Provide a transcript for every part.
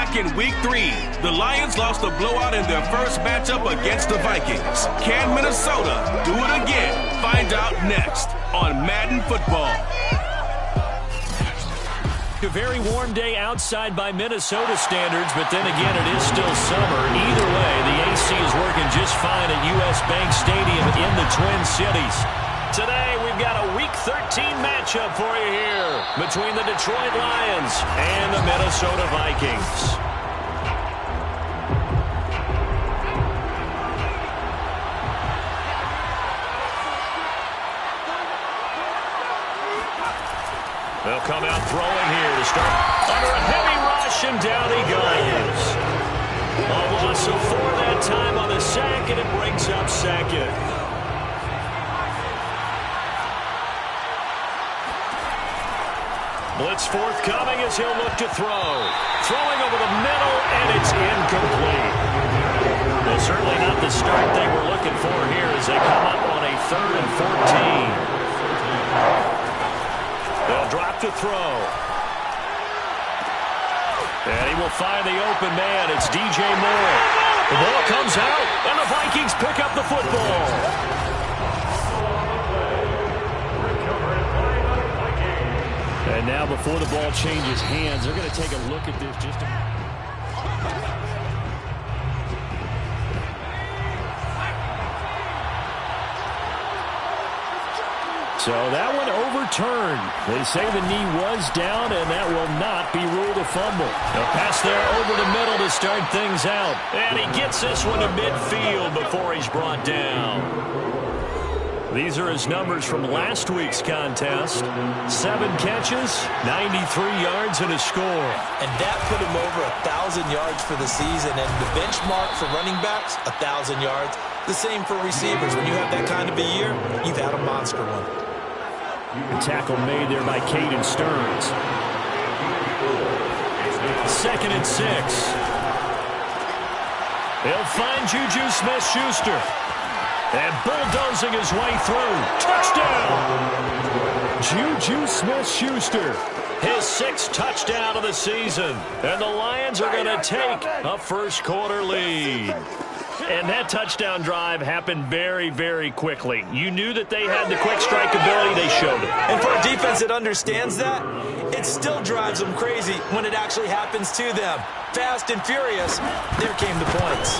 back in Week 3. The Lions lost a blowout in their first matchup against the Vikings. Can Minnesota do it again? Find out next on Madden Football. A very warm day outside by Minnesota standards, but then again, it is still summer. Either way, the AC is working just fine at U.S. Bank Stadium in the Twin Cities. Today, we've got a Week 13 matchup for you here between the Detroit Lions and the Minnesota Vikings. They'll come out throwing here to start under a heavy rush, and down he goes. A loss of 4 that time on the sack, and it brings up second. Blitz forthcoming as he'll look to throw. Throwing over the middle, and it's incomplete. Well, certainly not the start they were looking for here as they come up on a 3rd and 14. They'll drop to throw. And he will find the open man. It's DJ Moore. The ball comes out, and the Vikings pick up the football. And now before the ball changes hands, they're going to take a look at this just a... So that one overturned. They say the knee was down, and that will not be ruled a fumble. A pass there over the middle to start things out. And he gets this one to midfield before he's brought down. These are his numbers from last week's contest. 7 catches, 93 yards, and a score. And that put him over 1,000 yards for the season. And the benchmark for running backs, 1,000 yards. The same for receivers. When you have that kind of a year, you've had a monster one. A tackle made there by Caden Stearns. 2nd and 6. They'll find Juju Smith-Schuster. And bulldozing his way through. Touchdown! Juju Smith-Schuster. His 6th touchdown of the season. And the Lions are going to take a first-quarter lead. And that touchdown drive happened very, very quickly. You knew that they had the quick strike ability. They showed it. And for a defense that understands that, it still drives them crazy when it actually happens to them. Fast and furious, there came the points.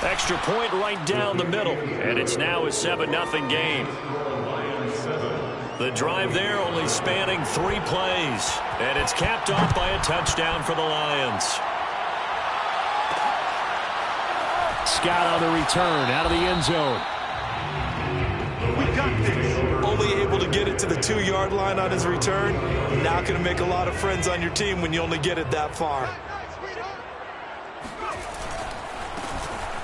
Extra point right down the middle. And it's now a 7-0 game. The drive there only spanning 3 plays. And it's capped off by a touchdown for the Lions. Scott on the return out of the end zone. We got this. Only able to get it to the 2-yard line on his return. Not going to make a lot of friends on your team when you only get it that far.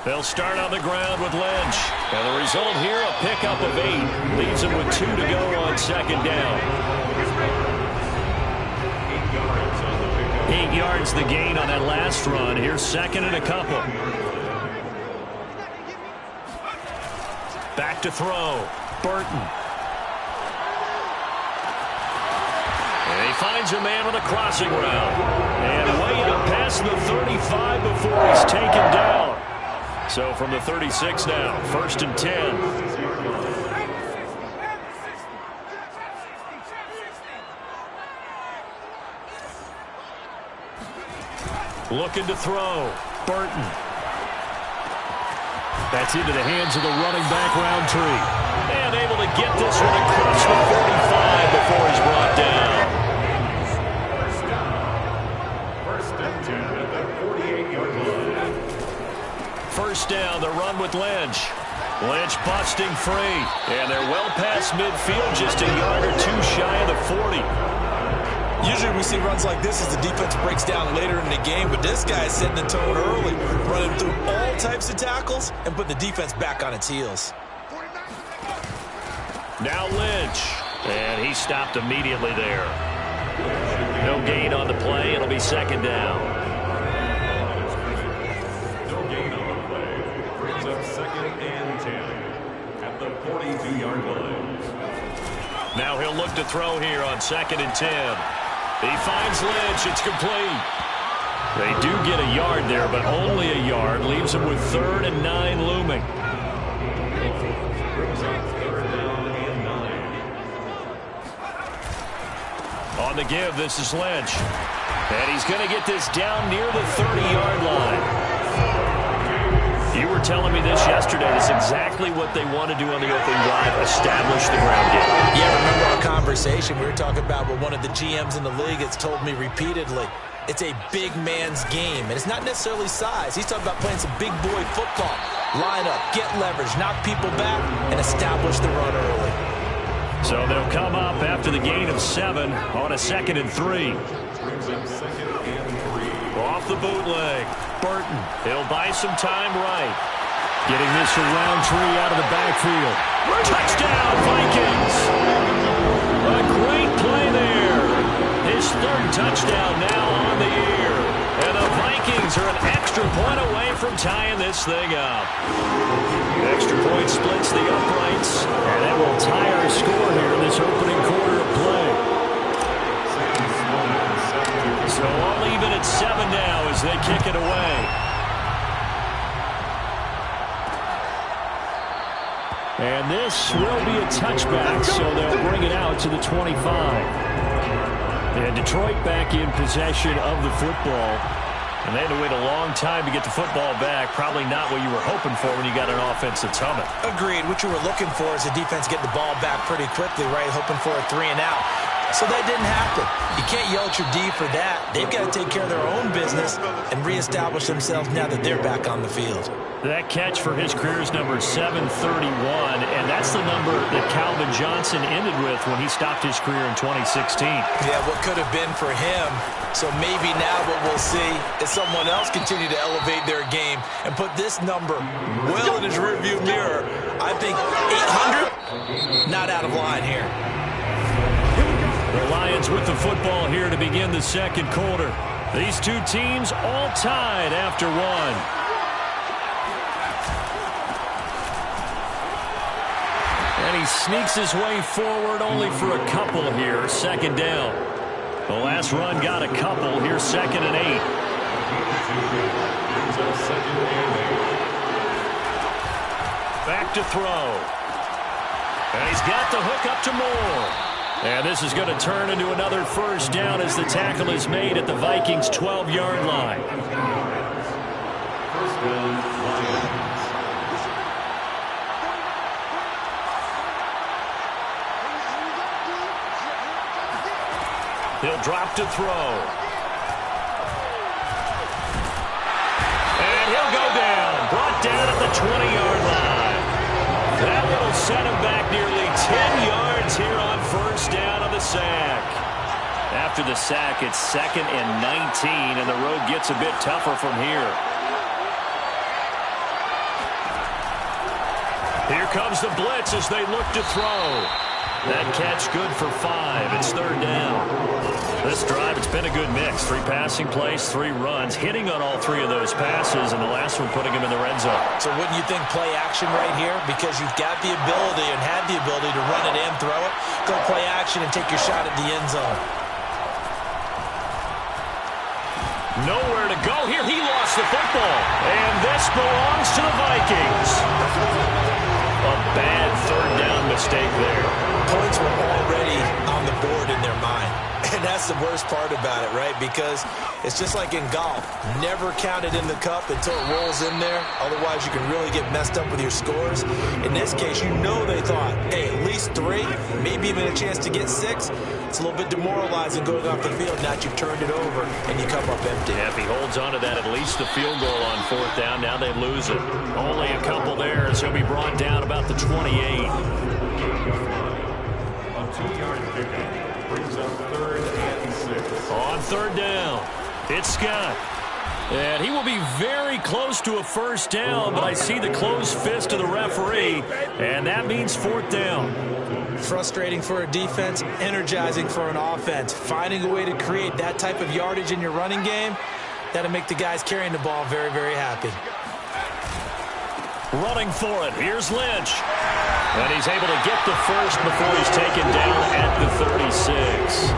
They'll start on the ground with Lynch. And the result here, a pickup of 8. Leaves them with 2 to go on 2nd down. 8 yards the gain on that last run. Here's 2nd and a couple. Back to throw. Burton. And he finds a man with a crossing route. And way up past the 35 before he's taken down. So from the 36 now, 1st and 10. Looking to throw. Burton. That's into the hands of the running back Roundtree. And able to get this one across the 45 before he's brought down. First and 10 at the 48-yard line. First down, the run with Lynch. Lynch busting free. And they're well past midfield, just a yard or 2 shy of the 40. Usually we see runs like this as the defense breaks down later in the game, but this guy is setting the tone early, running through all types of tackles and putting the defense back on its heels. Now Lynch, and he stopped immediately there. No gain on the play. It'll be 2nd down. No gain on the play. Brings up 2nd and 10 at the 42-yard line. Now he'll look to throw here on 2nd and 10. He finds Lynch. It's complete. They do get a yard there, but only a yard. Leaves them with 3rd and 9 looming. On the give, this is Lynch. And he's going to get this down near the 30-yard line. You were telling me this yesterday. That's exactly what they want to do on the opening drive, establish the ground game. Yeah, remember our conversation? We were talking about what one of the GMs in the league has told me repeatedly. It's a big man's game, and it's not necessarily size. He's talking about playing some big boy football. Line up, get leverage, knock people back, and establish the run early. So they'll come up after the gain of 7 on a 2nd and 3. Off the bootleg. Burton, he'll buy some time right. Getting this from Roundtree out of the backfield. Touchdown, Vikings! A great play there. His 3rd touchdown now on the year. And the Vikings are an extra point away from tying this thing up. Extra point splits the uprights, and that will tie our score here in this opening quarter of play. So all even at 7 now as they kick it away. And this will be a touchback, so they'll bring it out to the 25. And Detroit back in possession of the football. And they had to wait a long time to get the football back. Probably not what you were hoping for when you got an offense that's humming. Agreed. What you were looking for is the defense getting the ball back pretty quickly, right? Hoping for a 3 and out. So that didn't happen. You can't yell at your D for that. They've got to take care of their own business and reestablish themselves now that they're back on the field. That catch for his career is number 731, and that's the number that Calvin Johnson ended with when he stopped his career in 2016. Yeah, what could have been for him. So maybe now what we'll see is someone else continue to elevate their game and put this number well in his rearview mirror. I think 800, not out of line here. The Lions with the football here to begin the 2nd quarter. These two teams all tied after 1. And he sneaks his way forward only for a couple here. 2nd down. The last run got a couple. Here's 2nd and 8. Back to throw. And he's got the hook up to Moore. And this is going to turn into another 1st down as the tackle is made at the Vikings' 12-yard line. He'll drop to throw. And he'll go down. Brought down at the 20-yard line. That will set him back nearly 10 yards here on 1st down on the sack. After the sack, it's 2nd and 19, and the road gets a bit tougher from here. Here comes the blitz as they look to throw. That catch good for 5. It's 3rd down. This drive, it's been a good mix. 3 passing plays, 3 runs, hitting on all 3 of those passes, and the last one putting him in the red zone. So wouldn't you think play action right here? Because you've got the ability and had the ability to run it and throw it. Go play action and take your shot at the end zone. Nowhere to go here. He lost the football. And this belongs to the Vikings. A bad 3rd down mistake there. Points were already on the board in their mind. And that's the worst part about it, right? Because it's just like in golf. Never count it in the cup until it rolls in there. Otherwise, you can really get messed up with your scores. In this case, you know they thought, hey, at least 3, maybe even a chance to get 6. It's a little bit demoralizing going off the field. Now that you've turned it over and you come up empty. Yeah, if he holds on to that, at least the field goal on 4th down. Now they lose it. Only a couple there, so he'll be brought down about the 28. A 2-yard pickup brings up 3rd and 6. On 3rd down, it's Scott. And he will be very close to a 1st down, but I see the closed fist of the referee, and that means 4th down. Frustrating for a defense, energizing for an offense. Finding a way to create that type of yardage in your running game, that'll make the guys carrying the ball very, very happy. Running for it, here's Lynch. And he's able to get the 1st before he's taken down at the 36.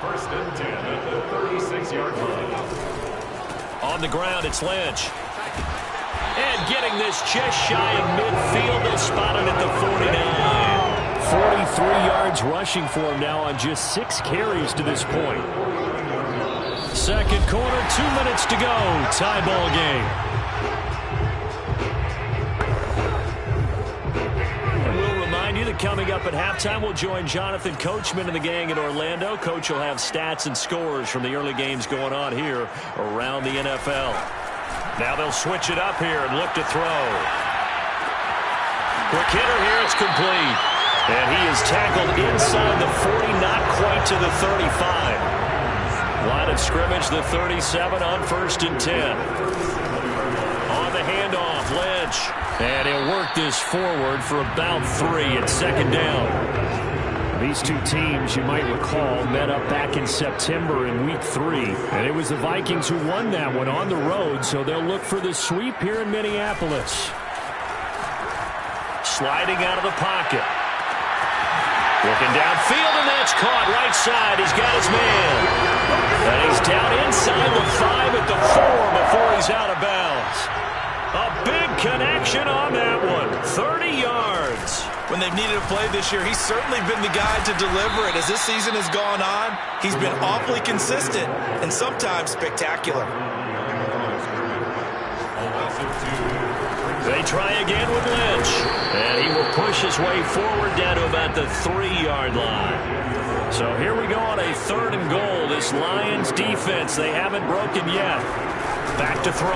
First and 10 at the 36-yard line. On the ground, it's Lynch. And getting this just shy of midfield, they'll spot it at the 49. 43 yards rushing for him now on just 6 carries to this point. Second quarter, 2 minutes to go. Tie ball game. And we'll remind you that coming up at halftime, we'll join Jonathan Coachman and the gang in Orlando. Coach will have stats and scores from the early games going on here around the NFL. Now they'll switch it up here and look to throw. Quick hitter here, it's complete. And he is tackled inside the 40, not quite to the 35. Line of scrimmage, the 37 on first and 10. On the handoff, Lynch. And he'll work this forward for about 3 at second down. These two teams, you might recall, met up back in September in Week 3. And it was the Vikings who won that one on the road, so they'll look for the sweep here in Minneapolis. Sliding out of the pocket. Looking downfield, and that's caught right side. He's got his man. And he's down inside the 5 at the 4 before he's out of bounds. A big connection on that one. 30 yards. When they've needed a play this year, he's certainly been the guy to deliver it. As this season has gone on, he's been awfully consistent and sometimes spectacular. They try again with Lynch. And he will push his way forward down to about the 3-yard line. So here we go on a 3rd and goal. This Lions defense, they haven't broken yet. Back to throw.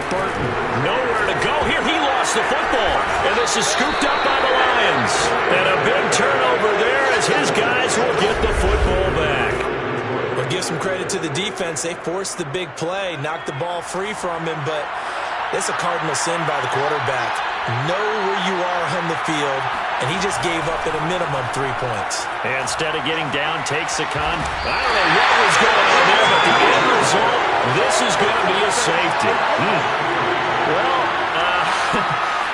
Burton, nowhere to go. Here he lost the football. And this is scooped up by the Lions. And a big turnover there as his guys will get the football back. But give some credit to the defense. They forced the big play, knocked the ball free from him, but it's a cardinal sin by the quarterback. Know where you are on the field, and he just gave up at a minimum 3 points. And instead of getting down, takes a con. I don't know what was going on there, but the end result, this is going to be a safety. Well,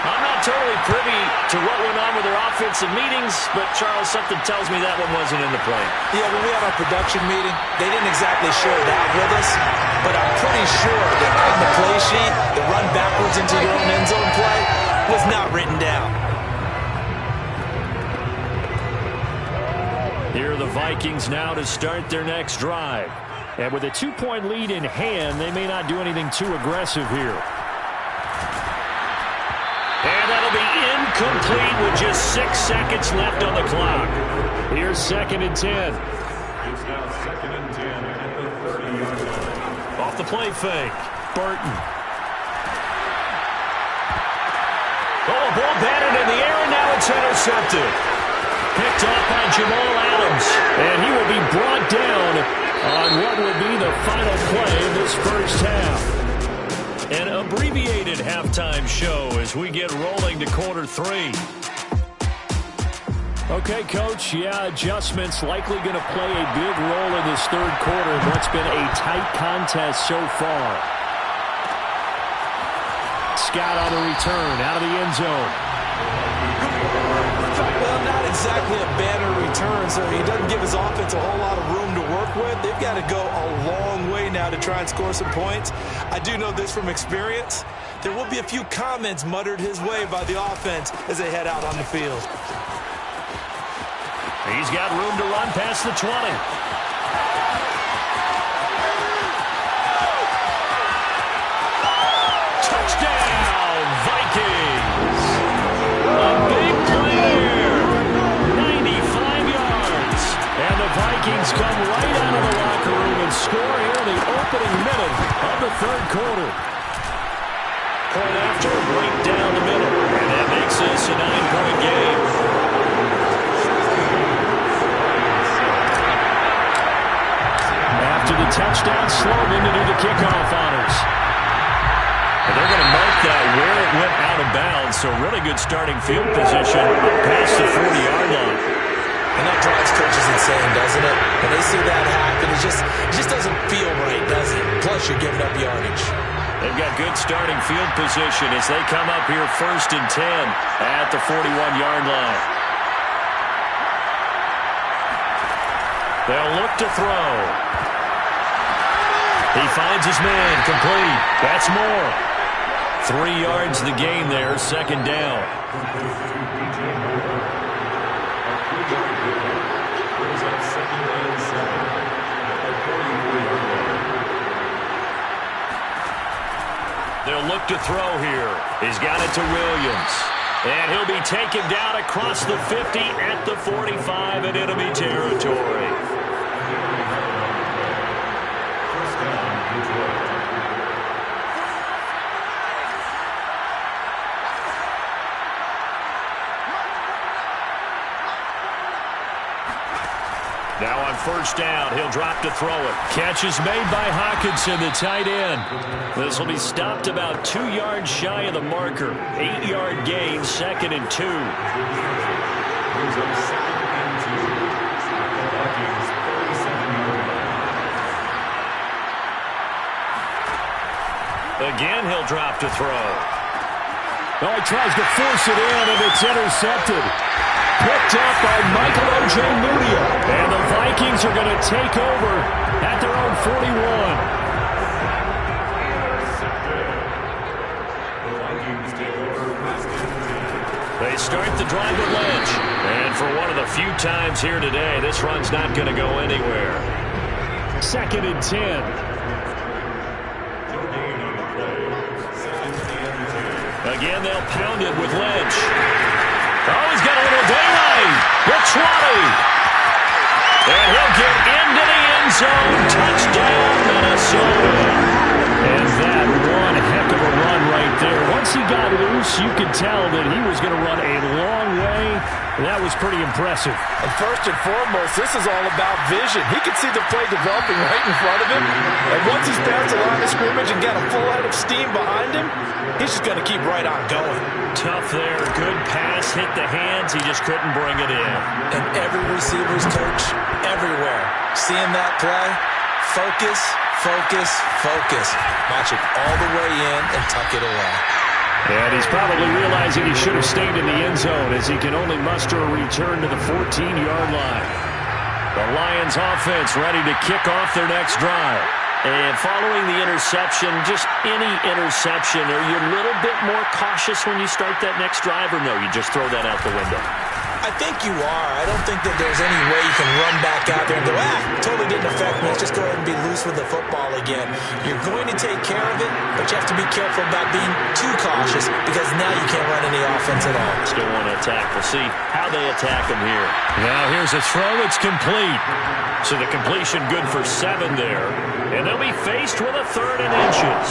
I'm not totally privy to what went on with their offensive meetings, but Charles, something tells me that one wasn't in the play. Yeah, when we had our production meeting, they didn't exactly share that with us, but I'm pretty sure that on the play sheet, the run backwards into your own end zone play was not written down. Here are the Vikings now to start their next drive. And with a 2-point lead in hand, they may not do anything too aggressive here. And that'll be incomplete with just 6 seconds left on the clock. Here's 2nd and 10. It's now 2nd and 10 at the 30-yard line. Off the play fake. Burton. Oh, ball batted in the air, and now it's intercepted. Picked off by Jamal Adams. And he will be brought down on what will be the final play of this first half. An abbreviated halftime show as we get rolling to quarter 3. Okay, Coach, adjustments likely going to play a big role in this 3rd quarter in what's been a tight contest so far. Scott on the return, out of the end zone. Well, not exactly a banner return, so he doesn't give his offense a whole lot of room to work with. They've got to go a long way now to try and score some points. I do know this from experience. There will be a few comments muttered his way by the offense as they head out on the field. He's got room to run past the 20. Touchdown, Vikings! A big play here. 95 yards. And the Vikings come right out of the locker room and score here in the opening minute of the 3rd quarter. Point after, right down the middle. And that makes this a 9-point game. After the touchdown, Sloman to do the kickoff honors. And they're going to mark that where it went out of bounds, so really good starting field position past the 40-yard line. And that drives coaches insane, doesn't it? When they see that happen, it just doesn't feel right, does it? Plus, you're giving up yardage. They've got good starting field position as they come up here 1st and 10 at the 41-yard line. They'll look to throw. He finds his man, complete. That's more. 3 yards the gain there, second down. They'll look to throw here. He's got it to Williams. And he'll be taken down across the 50 at the 45 in enemy territory. Now on first down, he'll drop to throw it. Catch is made by Hockenson, the tight end. This will be stopped about 2 yards shy of the marker. 8-yard gain, 2nd and 2. Again, he'll drop to throw. Oh, he tries to force it in, and it's intercepted. Picked up by Michael Ojemudia. And the Vikings are going to take over at their own 41. They start the drive with Lynch. And for one of the few times here today, this run's not going to go anywhere. 2nd and 10. Again, they'll pound it with Lynch. Oh, he's got a little daylight. The 20. And he'll get into the end zone. Touchdown, Minnesota. And that one heck of a run right there. Once he got loose, you could tell that he was going to run a long way. That was pretty impressive. And first and foremost, this is all about vision. He could see the play developing right in front of him. And once he's past the line of scrimmage and got a full head of steam behind him, he's just going to keep right on going. Tough there. Good pass. Hit the hands. He just couldn't bring it in. And every receiver's coach everywhere. Seeing that play, focus, focus, focus. Watch it all the way in and tuck it away. And he's probably realizing he should have stayed in the end zone as he can only muster a return to the 14-yard line. The Lions offense ready to kick off their next drive. And following the interception, just any interception, are you a little bit more cautious when you start that next drive, or no, you just throw that out the window? I think you are. I don't think that there's any way you can run back out there and go, totally didn't affect me. Let's just go ahead and be loose with the football again. You're going to take care of it, but you have to be careful about being too cautious because now you can't run any offense at all. Still want to attack. We'll see how they attack him here. Now here's a throw. It's complete. So the completion good for 7 there. And they'll be faced with a 3rd and inches.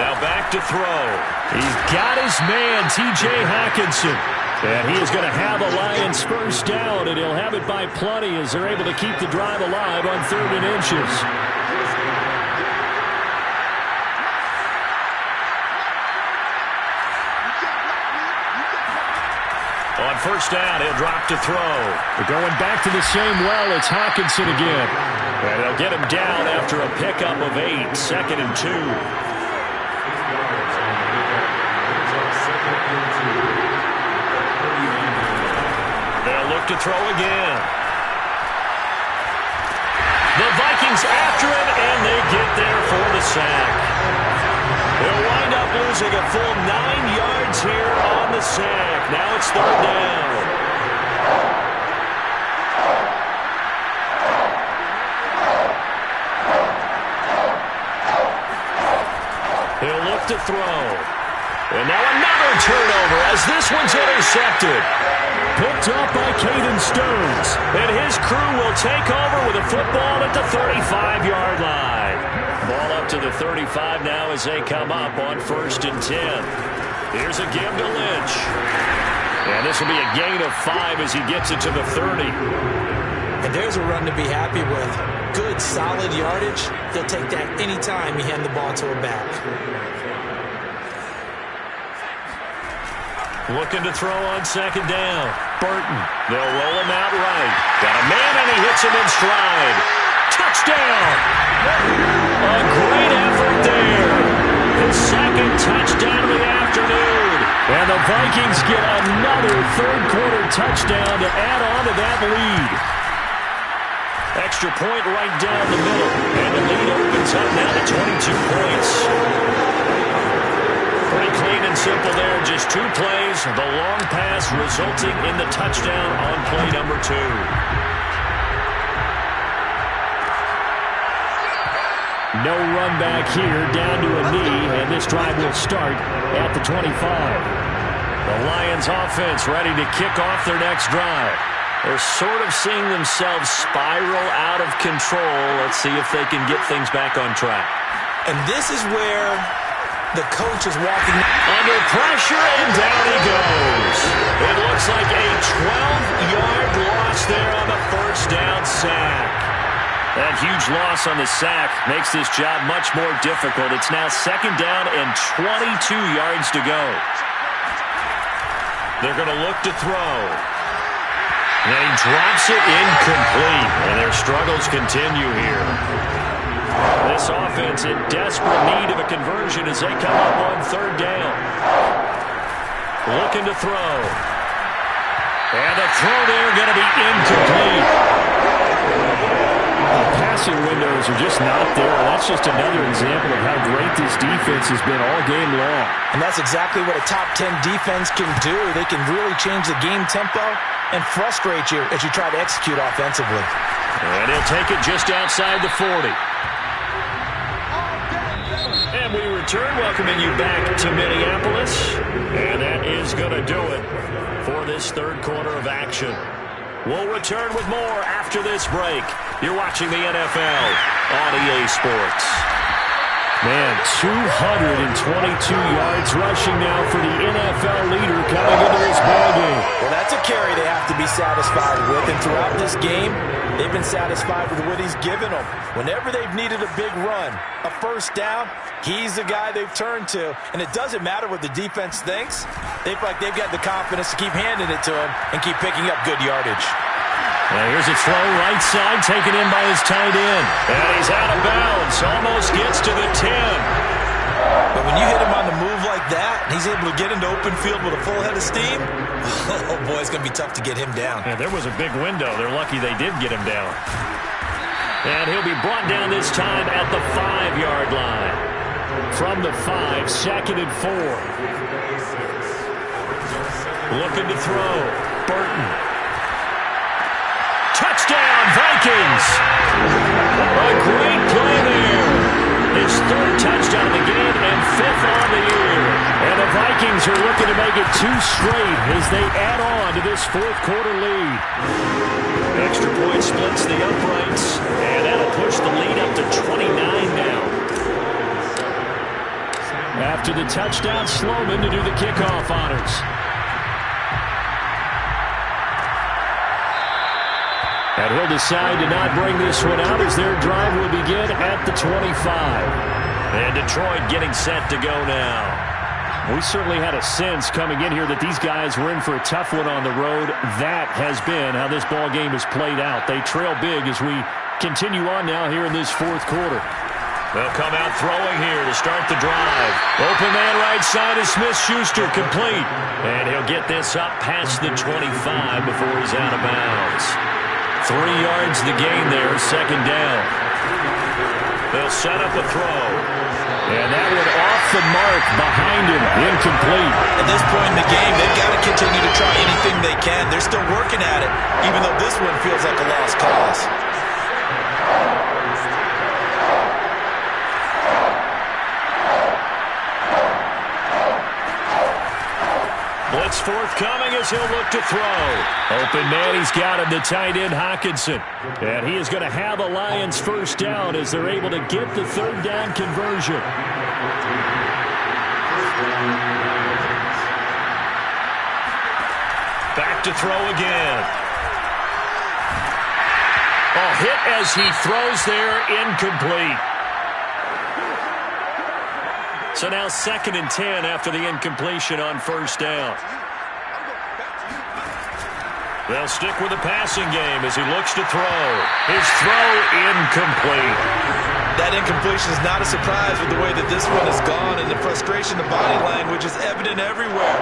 Now back to throw. He's got his man, T.J. Hockenson. And he is going to have a Lions first down, and he'll have it by plenty as they're able to keep the drive alive on 3rd and inches. On first down, he'll drop to throw. They're going back to the same well. It's Hockenson again. And they'll get him down after a pickup of 8, 2nd and 2. They'll look to throw again. The Vikings after him, and they get there for the sack. They'll wind up losing a full 9 yards here on the sack. Now it's 3rd down. He'll look to throw. And now another turnover as this one's intercepted. Picked up by Caden Stearns. And his crew will take over with a football at the 35-yard line. Ball up to the 35 now as they come up on 1st and 10. Here's a give to Lynch. And this will be a gain of 5 as he gets it to the 30. And there's a run to be happy with. Good, solid yardage. He'll take that any time you hand the ball to a back. Looking to throw on 2nd down. Burton. They'll roll him out right. Got a man, and he hits him in stride. Touchdown! A great effort there. His 2nd touchdown of the afternoon. And the Vikings get another third-quarter touchdown to add on to that lead. Extra point right down the middle. And the lead opens up now to 22 points. Pretty clean and simple there. Just 2 plays. The long pass resulting in the touchdown on play number 2. No run back here, down to a knee, and this drive will start at the 25. The Lions offense ready to kick off their next drive. They're sort of seeing themselves spiral out of control. Let's see if they can get things back on track. And this is where the coach is walking under pressure, and down he goes. It looks like a 12-yard loss there on the first down sack. That huge loss on the sack makes this job much more difficult. It's now 2nd down and 22 yards to go. They're going to look to throw. And he drops it incomplete. And their struggles continue here. This offense in desperate need of a conversion as they come up on 3rd down. Looking to throw. And the throw there going to be incomplete. Passing windows are just not there. That's just another example of how great this defense has been all game long. And that's exactly what a top 10 defense can do. They can really change the game tempo and frustrate you as you try to execute offensively. And he'll take it just outside the 40. And we return, welcoming you back to Minneapolis. And that is going to do it for this third quarter of action. We'll return with more after this break. You're watching the NFL on EA Sports. Man, 222 yards rushing now for the NFL leader coming into this ballgame. Well, that's a carry they have to be satisfied with. And throughout this game, they've been satisfied with what he's given them. Whenever they've needed a big run, a first down, he's the guy they've turned to. And it doesn't matter what the defense thinks. They feel like they've got the confidence to keep handing it to him and keep picking up good yardage. Now here's a throw right side, taken in by his tight end. And he's out of bounds, almost gets to the 10. But when you hit him on the move like that, and he's able to get into open field with a full head of steam, oh boy, it's going to be tough to get him down. Yeah, there was a big window. They're lucky they did get him down. And he'll be brought down this time at the 5-yard line. From the 5, 2nd and 4. Looking to throw. Burton. Touchdown, Vikings! A great play there. His 3rd touchdown of the game and 5th on the year. And the Vikings are looking to make it 2 straight as they add on to this 4th quarter lead. Extra point splits the uprights, and that'll push the lead up to 29 now. After the touchdown, Sloman to do the kickoff honors. And he'll decide to not bring this one out as their drive will begin at the 25. And Detroit getting set to go now. We certainly had a sense coming in here that these guys were in for a tough one on the road. That has been how this ball game has played out. They trail big as we continue on now here in this 4th quarter. They'll come out throwing here to start the drive. Open man right side is Smith-Schuster, complete. And he'll get this up past the 25 before he's out of bounds. 3 yards to gain there, 2nd down. They'll set up a throw. And that one off the mark behind him, incomplete. At this point in the game, they've got to continue to try anything they can. They're still working at it, even though this one feels like a lost cause. Blitz forthcoming as he'll look to throw. Open man, he's got him, the tight end Hockenson. And he is going to have a Lions first down as they're able to get the 3rd down conversion. Back to throw again. A hit as he throws there, incomplete. So now 2nd and 10 after the incompletion on first down. They'll stick with the passing game as he looks to throw. His throw incomplete. that incompletion is not a surprise with the way that this one has gone, and the frustration, the body language is evident everywhere.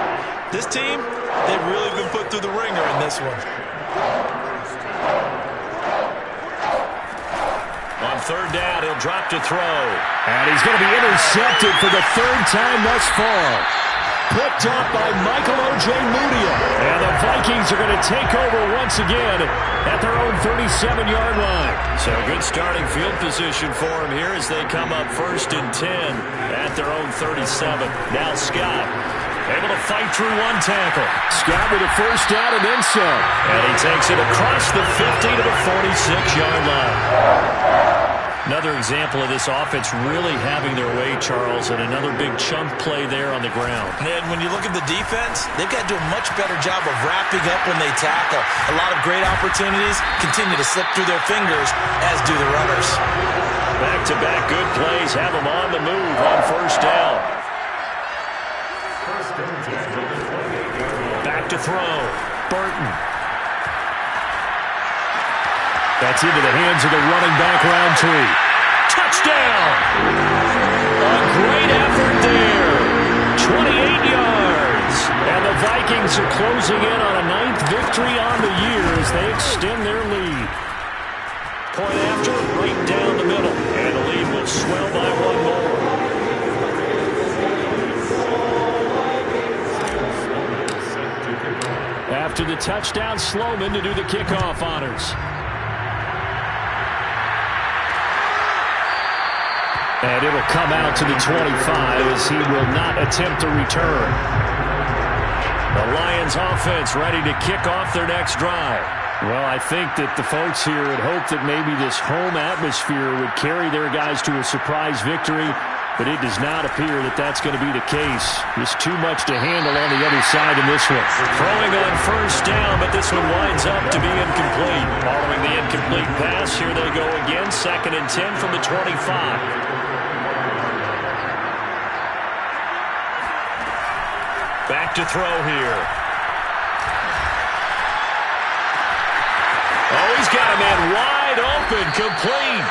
This team, they've really been put through the ringer in this one. On third down, he'll drop to throw. And he's going to be intercepted for the third time thus far. Picked up by Michael Ojemudia. And the Vikings are going to take over once again at their own 37-yard line. So good starting field position for him here as they come up 1st and 10 at their own 37. Now Scott able to fight through one tackle. Scott with a first down and then some. And he takes it across the 50 to the 46-yard line. Another example of this offense really having their way, Charles, and another big chunk play there on the ground. And when you look at the defense, they've got to do a much better job of wrapping up when they tackle. A lot of great opportunities continue to slip through their fingers, as do the runners. Back-to-back good plays have them on the move on first down. Back to throw. Burton. That's into the hands of the running back, Roundtree. Touchdown! A great effort there. 28 yards. And the Vikings are closing in on a 9th victory on the year as they extend their lead. Point after, right down the middle. And the lead will swell by one more. After the touchdown, Sloman to do the kickoff honors. And it'll come out to the 25 as he will not attempt to return. The Lions offense ready to kick off their next drive. Well, I think that the folks here had hoped that maybe this home atmosphere would carry their guys to a surprise victory, but it does not appear that that's going to be the case. There's too much to handle on the other side in this one. Throwing on first down, but this one winds up to be incomplete. Following the incomplete pass, here they go again, 2nd and 10 from the 25. Back to throw here. Oh, he's got a man wide open, complete.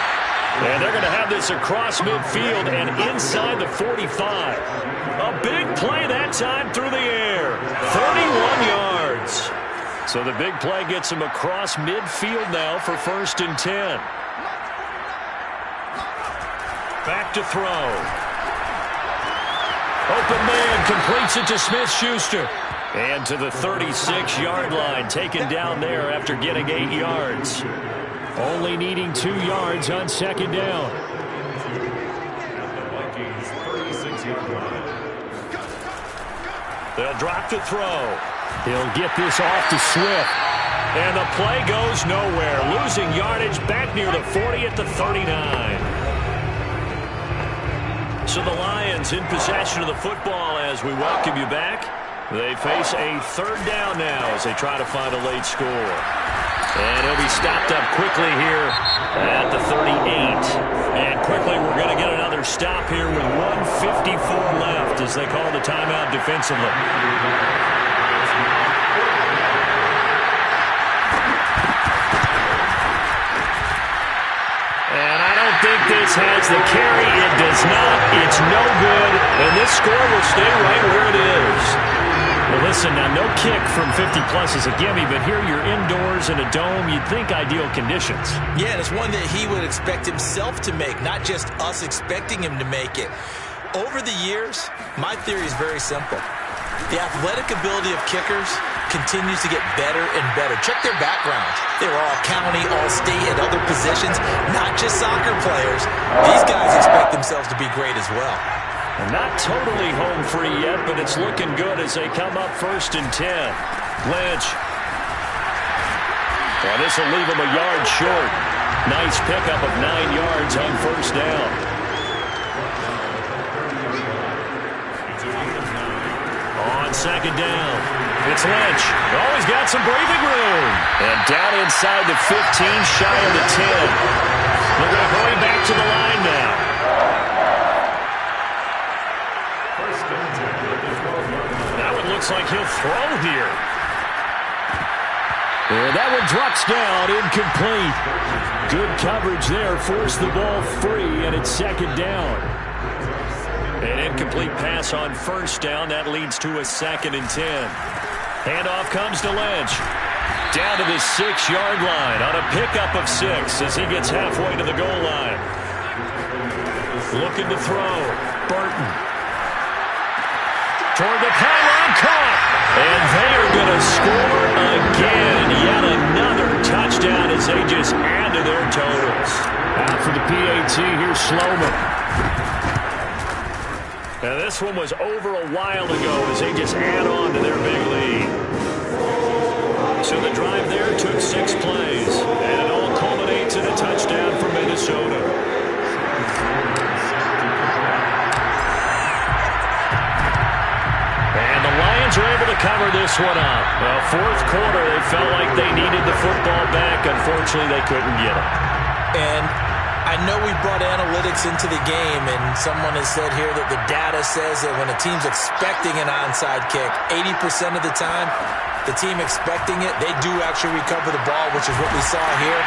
And they're going to have this across midfield and inside the 45. A big play that time through the air. 31 yards. So the big play gets him across midfield now for 1st and 10. Back to throw. Open man completes it to Smith-Schuster. And to the 36-yard line, taken down there after getting 8 yards. Only needing 2 yards on 2nd down. They'll drop to throw. He'll get this off to Swift. And the play goes nowhere. Losing yardage back near the 40 at the 39. So the Lions in possession of the football as we welcome you back. They face a 3rd down now as they try to find a late score. And he'll be stopped up quickly here at the 38. And quickly we're going to get another stop here with 1:54 left as they call the timeout defensively. And I don't think this has the carry. It does not. It's no good. And this score will stay right where it is. Well, listen, now no kick from 50-plus is a gimme, but here you're indoors in a dome. You'd think ideal conditions. Yeah, and it's one that he would expect himself to make, not just us expecting him to make it. Over the years, my theory is very simple. The athletic ability of kickers continues to get better and better. Check their backgrounds. They were all county, all state, and other positions, not just soccer players. These guys expect themselves to be great as well. Not totally home free yet, but it's looking good as they come up 1st and 10. Lynch. Well, this will leave him a yard short. Nice pickup of 9 yards on 1st down. On 2nd down, it's Lynch. Oh, he's got some breathing room. And down inside the 15, shy of the 10. They're going to hurry back to the line now. Looks like he'll throw here. And that one drops down, incomplete. Good coverage there. Forced the ball free, and it's second down. An incomplete pass on first down. That leads to a 2nd and 10. Handoff comes to Lynch. Down to the 6-yard line on a pickup of 6 as he gets halfway to the goal line. Looking to throw. Burton. Toward the pylon, caught. And they are going to score again. Yet another touchdown as they just add to their totals. After the PAT, here's Sloman. Now this one was over a while ago as they just add on to their big lead. So the drive there took 6 plays, and it all culminates in a touchdown for Minnesota. And the Lions are able to cover this one up. Well, fourth quarter, they felt like they needed the football back. Unfortunately, they couldn't get it. And I know we brought analytics into the game, and someone has said here that the data says that when a team's expecting an onside kick, 80% of the time, the team expecting it, they do actually recover the ball, which is what we saw here.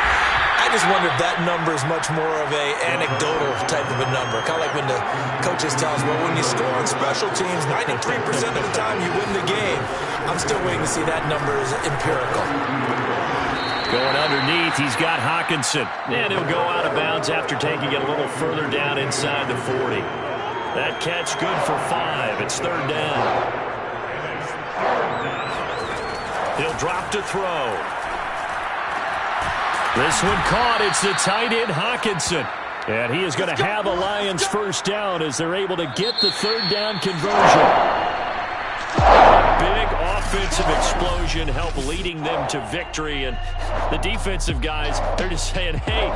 I just wonder if that number is much more of a anecdotal type of a number. Kind of like when the coaches tell us, well, when you score on special teams, 93% of the time you win the game. I'm still waiting to see that number is empirical. Going underneath, he's got Hockenson. And he'll go out of bounds after taking it a little further down inside the 40. That catch good for 5. It's 3rd down. He'll drop to throw. This one caught. It's the tight end, Hockenson. And he is going to have a Lions first down as they're able to get the 3rd down conversion. Big offensive explosion help leading them to victory. And the defensive guys, they're just saying, hey,